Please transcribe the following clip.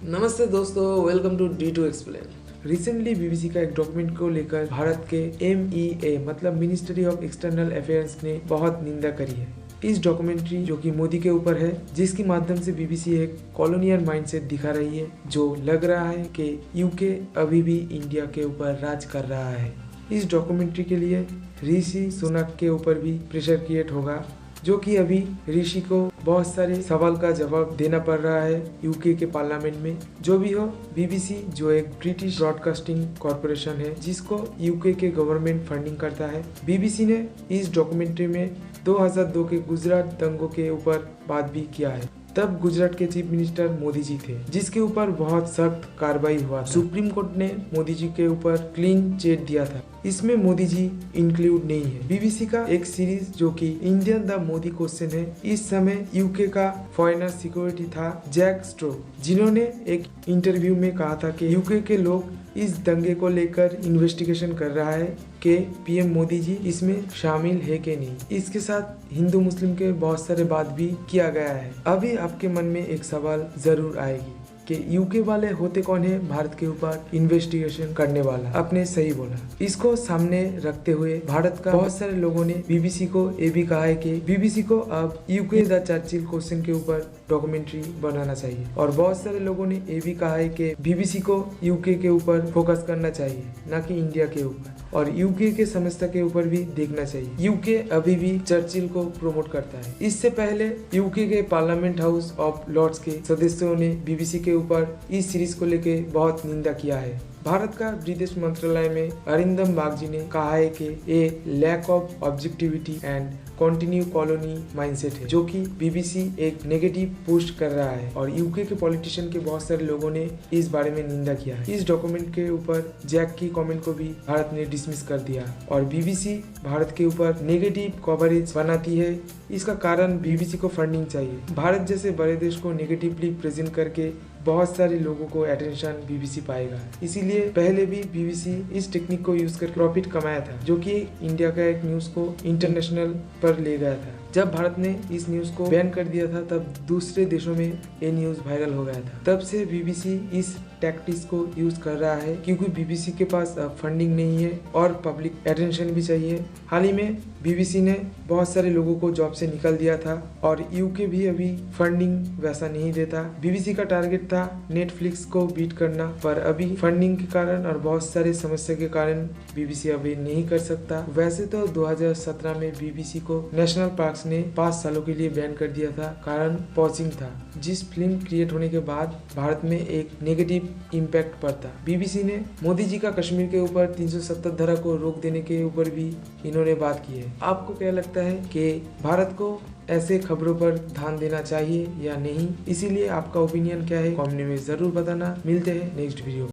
नमस्ते दोस्तों, welcome to D2 explain. Recently BBC का एक डॉक्यूमेंट को लेकर भारत के MEA मतलब मिनिस्ट्री ऑफ एक्सटर्नल अफेयर्स ने बहुत निंदा करी है। इस डॉक्यूमेंट्री जो कि मोदी के ऊपर है, जिसके माध्यम से बीबीसी एक कॉलोनियल माइंडसेट दिखा रही है, जो लग रहा है कि यूके अभी भी इंडिया के ऊपर राज कर रहा है। इस डॉक्यूमेंट्री के लिए ऋषि सुनक के ऊपर भी प्रेशर क्रिएट होगा, जो कि अभी ऋषि को बहुत सारे सवाल का जवाब देना पड़ रहा है यूके के पार्लियामेंट में। जो भी हो, बीबीसी जो एक ब्रिटिश ब्रॉडकास्टिंग कॉरपोरेशन है, जिसको यूके के गवर्नमेंट फंडिंग करता है, बीबीसी ने इस डॉक्यूमेंट्री में 2002 के गुजरात दंगों के ऊपर बात भी किया है। तब गुजरात के चीफ मिनिस्टर मोदी जी थे, जिसके ऊपर बहुत सख्त कार्रवाई हुआ था। सुप्रीम कोर्ट ने मोदी जी के ऊपर क्लीन चिट दिया था। इसमें मोदी जी इंक्लूड नहीं है। बीबीसी का एक सीरीज जो कि इंडियन द मोदी क्वेश्चन है, इस समय यूके का फॉरेन सिक्योरिटी था जैक स्ट्रो, जिन्होंने एक इंटरव्यू में कहा था कि यूके के लोग इस दंगे को लेकर इन्वेस्टिगेशन कर रहा है कि पीएम मोदी जी इसमें शामिल है कि नहीं। इसके साथ हिंदू मुस्लिम के बहुत सारे बात भी किया गया है। अभी आपके मन में एक सवाल जरूर आएगी कि यूके वाले होते कौन है भारत के ऊपर इन्वेस्टिगेशन करने वाला। आपने सही बोला। इसको सामने रखते हुए भारत का बहुत सारे लोगों ने बीबीसी को ये भी कहा है कि बीबीसी को अब यूके द चर्चिल क्वेश्चन के ऊपर डॉक्यूमेंट्री बनाना चाहिए, और बहुत सारे लोगों ने ये भी कहा है कि बीबीसी को यूके के ऊपर फोकस करना चाहिए, न कि इंडिया के ऊपर, और यूके के समस्या के ऊपर भी देखना चाहिए। यूके अभी भी चर्चिल को प्रमोट करता है। इससे पहले यूके के पार्लियामेंट हाउस ऑफ लॉर्ड्स के सदस्यों ने बीबीसी के ऊपर इस सीरीज को लेके बहुत निंदा किया है। भारत का विदेश मंत्रालय में अरिंदम बागची ने कहा है कि ये lack of objectivity and continue colony mindset है, जो कि बीबीसी एक नेगेटिव पुश कर रहा है, और यूके के पॉलिटिशियन के बहुत सारे लोगों ने इस बारे में निंदा किया है। इस डॉक्यूमेंट के ऊपर जैक की कमेंट को भी भारत ने डिसमिस कर दिया, और बीबीसी भारत के ऊपर नेगेटिव कवरेज बनाती है। इसका कारण बीबीसी को फंडिंग चाहिए। भारत जैसे बड़े देश को नेगेटिवली प्रेजेंट करके बहुत सारे लोगों को अटेंशन बीबीसी पाएगा। इसीलिए पहले भी बीबीसी इस टेक्निक को यूज कर प्रॉफिट कमाया था, जो कि इंडिया का एक न्यूज को इंटरनेशनल पर ले गया था। जब भारत ने इस न्यूज को बैन कर दिया था, तब दूसरे देशों में ये न्यूज वायरल हो गया था। तब से बीबीसी इस टैक्टिक्स को यूज कर रहा है, क्योंकि बीबीसी के पास अब फंडिंग नहीं है और पब्लिक अटेंशन भी चाहिए। हाल ही में बीबीसी ने बहुत सारे लोगों को जॉब से निकाल दिया था, और यूके भी अभी फंडिंग वैसा नहीं देता। बीबीसी का टारगेट था नेटफ्लिक्स को बीट करना, पर अभी फंडिंग के कारण और बहुत सारे समस्या के कारण बीबीसी अभी नहीं कर सकता। वैसे तो 2017 में बीबीसी को नेशनल पार्क्स ने 5 सालों के लिए बैन कर दिया था, कारण पॉजिंग था, जिस फिल्म क्रिएट होने के बाद भारत में एक नेगेटिव इम्पैक्ट पड़ता। बीबीसी ने मोदी जी का कश्मीर के ऊपर 370 धारा को रोक देने के ऊपर भी इन्होंने बात की है। आपको क्या लगता है कि भारत को ऐसे खबरों पर ध्यान देना चाहिए या नहीं? इसीलिए आपका ओपिनियन क्या है कमेंट में जरूर बताना। मिलते हैं नेक्स्ट वीडियो।